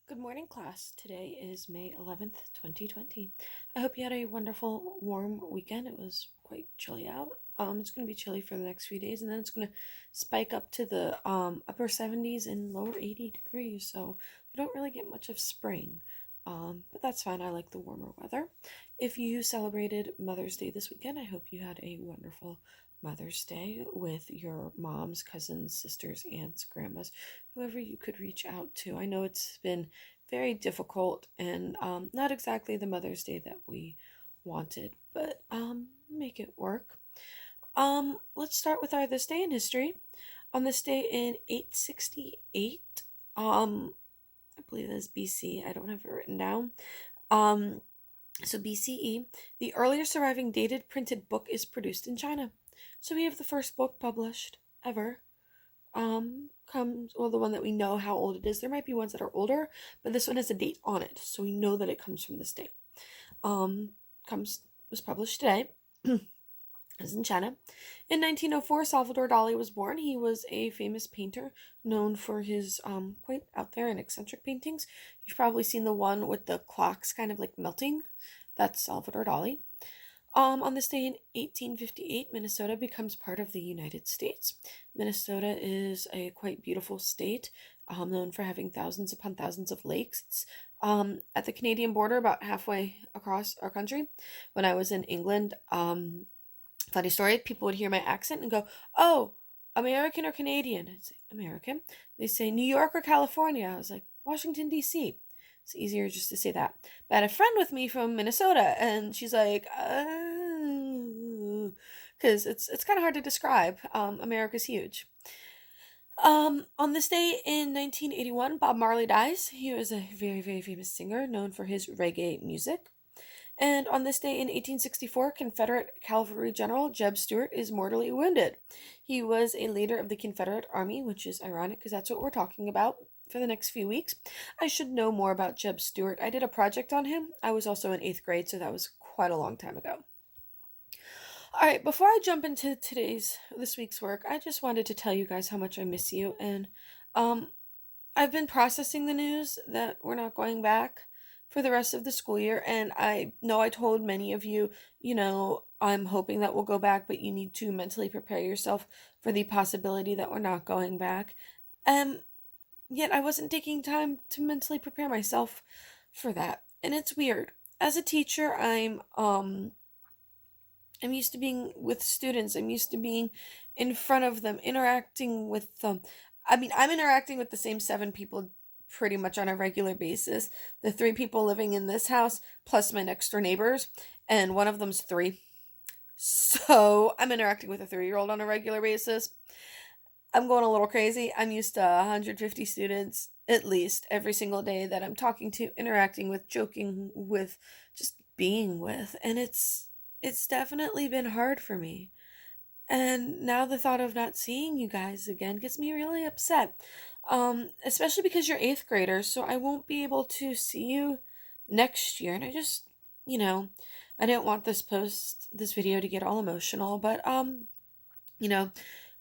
Good morning, class. Today is May 11th, 2020. I hope you had a wonderful, warm weekend. It was quite chilly out. It's going to be chilly for the next few days, and then it's going to spike up to the upper 70s and lower 80 degrees, so we don't really get much of spring. But that's fine. I like the warmer weather. If you celebrated Mother's Day this weekend, I hope you had a wonderful Mother's Day with your moms, cousins, sisters, aunts, grandmas, whoever you could reach out to. I know it's been very difficult and not exactly the Mother's Day that we wanted, but make it work. Let's start with our this day in history. On this day in 868, I believe that's BC. I don't have it written down. Um, so BCE, the earliest surviving dated printed book is produced in China. So we have the first book published ever comes, well, the one that we know how old it is. There might be ones that are older, but this one has a date on it, so we know that it comes from this date. um Comes was published today. Is in China. In 1904, Salvador Dali was born. He was a famous painter known for his quite out there and eccentric paintings. You've probably seen the one with the clocks kind of like melting. That's Salvador Dali. On this day in 1858, Minnesota becomes part of the United States. Minnesota is a quite beautiful state, known for having thousands upon thousands of lakes. It's at the Canadian border, about halfway across our country. When I was in England, funny story, people would hear my accent and go, "Oh, American or Canadian?" I'd say, "American." They say, "New York or California?" I was like, "Washington, D.C." It's easier just to say that. But I had a friend with me from Minnesota, and she's like, because it's kind of hard to describe. America's huge. On this day in 1981, Bob Marley dies. He was a very, very famous singer known for his reggae music. And on this day in 1864, Confederate Cavalry General Jeb Stuart is mortally wounded. He was a leader of the Confederate Army, which is ironic because that's what we're talking about for the next few weeks. I should know more about Jeb Stuart. I did a project on him. I was also in 8th grade, so that was quite a long time ago. All right, before I jump into this week's work, I just wanted to tell you guys how much I miss you. And um I've been processing the news that we're not going back for the rest of the school year, and I know I told many of you, I'm hoping that we'll go back, but you need to mentally prepare yourself for the possibility that we're not going back. Um, Yet I wasn't taking time to mentally prepare myself for that. And it's weird. As a teacher, I'm used to being with students. I'm used to being in front of them, interacting with them. I mean, I'm interacting with the same 7 people pretty much on a regular basis. The 3 people living in this house, plus my next door neighbors, and one of them's 3. So I'm interacting with a 3-year-old on a regular basis. I'm going a little crazy. I'm used to 150 students at least every single day that I'm talking to, interacting with, joking with, just being with. And it's definitely been hard for me. And now the thought of not seeing you guys again gets me really upset. Especially because you're 8th graders, so I won't be able to see you next year. And you know, I didn't want this video to get all emotional, but you know,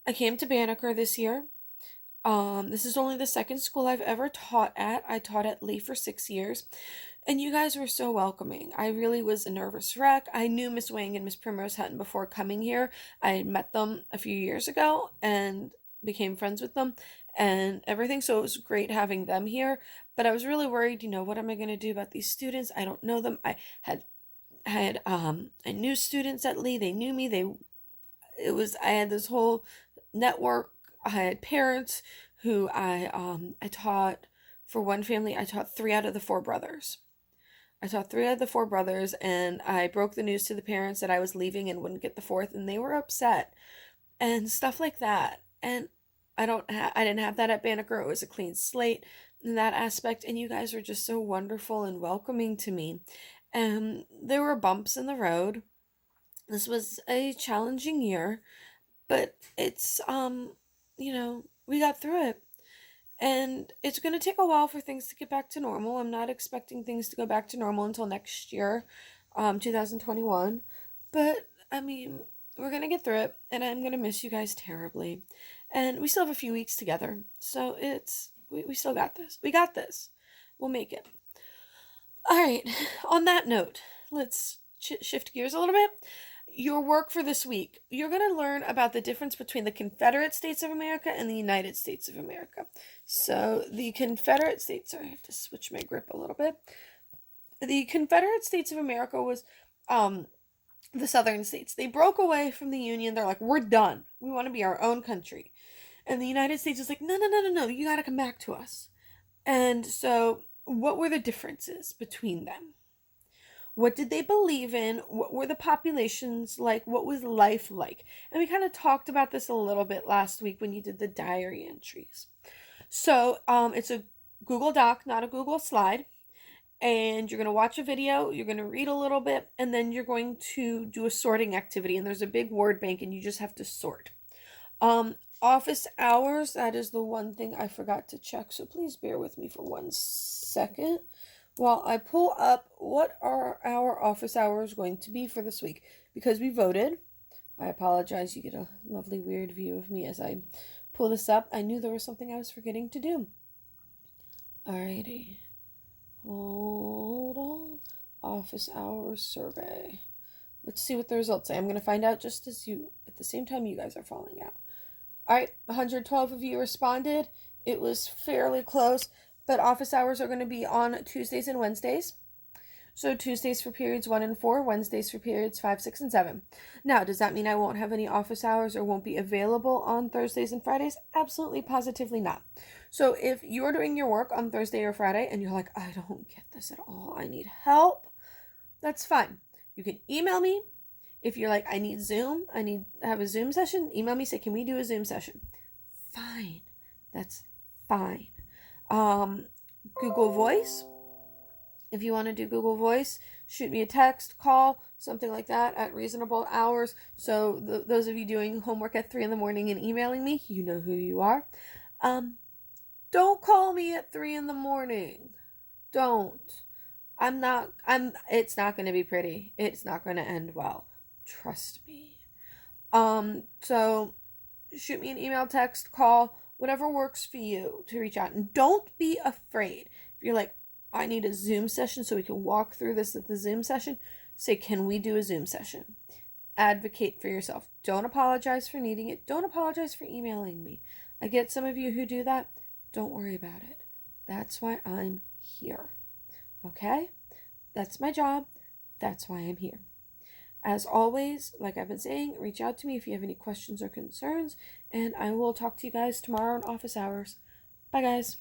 I came to Banneker this year. This is only the second school I've ever taught at. I taught at Lee for 6 years, and you guys were so welcoming. I really was a nervous wreck. I knew Miss Wang and Miss Primrose Hutton before coming here. I had met them a few years ago and became friends with them and everything, so it was great having them here. But I was really worried, what am I going to do about these students? I don't know them. I knew students at Lee. They knew me. I had this whole network. I had parents who I taught. For one family, I taught 3 out of the 4 brothers. And I broke the news to the parents that I was leaving and wouldn't get the fourth, and they were upset and stuff like that. And I didn't have that at Banneker. It was a clean slate in that aspect, and you guys were just so wonderful and welcoming to me. And there were bumps in the road. This was a challenging year, but we got through it. And it's going to take a while for things to get back to normal. I'm not expecting things to go back to normal until next year, 2021. But, I mean, we're going to get through it, and I'm going to miss you guys terribly. And we still have a few weeks together. So we still got this. We got this. We'll make it. All right, on that note, let's shift gears a little bit. Your work for this week, you're going to learn about the difference between the Confederate States of America and the United States of America. So, the Confederate States, sorry, I have to switch my grip a little bit. The Confederate States of America was the southern states. They broke away from the Union. They're like, we're done. We want to be our own country. And the United States is like, no, no, no, no, no. You got to come back to us. And so, what were the differences between them? What did they believe in? What were the populations like? What was life like? And we kind of talked about this a little bit last week when you did the diary entries. So, it's a Google Doc, not a Google slide. And you're going to watch a video, you're going to read a little bit, and then you're going to do a sorting activity. And there's a big word bank, and you just have to sort. Office hours, that is the one thing I forgot to check, so please bear with me for 1 second while I pull up what are our office hours going to be for this week. Because we voted, I apologize, you get a lovely weird view of me as I pull this up. I knew there was something I was forgetting to do. Alrighty. Hold on. Office hours survey. Let's see what the results say. I'm going to find out just as at the same time you guys are falling out. Alright, 112 of you responded. It was fairly close, but office hours are going to be on Tuesdays and Wednesdays. So Tuesdays for periods 1 and 4, Wednesdays for periods 5, 6, and 7. Now, does that mean I won't have any office hours or won't be available on Thursdays and Fridays? Absolutely, positively not. So if you're doing your work on Thursday or Friday and you're like, I don't get this at all, I need help, that's fine. You can email me. If you're like, I need Zoom, I need to have a Zoom session, email me, say, can we do a Zoom session? Fine. That's fine. Google Voice. If you want to do Google Voice, shoot me a text, call, something like that at reasonable hours. So those of you doing homework at 3 in the morning and emailing me, you know who you are. Don't call me at 3 in the morning. Don't. It's not going to be pretty. It's not going to end well. Trust me. So shoot me an email, text, call, whatever works for you to reach out. And don't be afraid. If you're like, I need a Zoom session so we can walk through this at the Zoom session, say, can we do a Zoom session? Advocate for yourself. Don't apologize for needing it. Don't apologize for emailing me. I get some of you who do that. Don't worry about it. That's why I'm here. Okay? That's my job. That's why I'm here. As always, like I've been saying, reach out to me if you have any questions or concerns, and I will talk to you guys tomorrow in office hours. Bye, guys.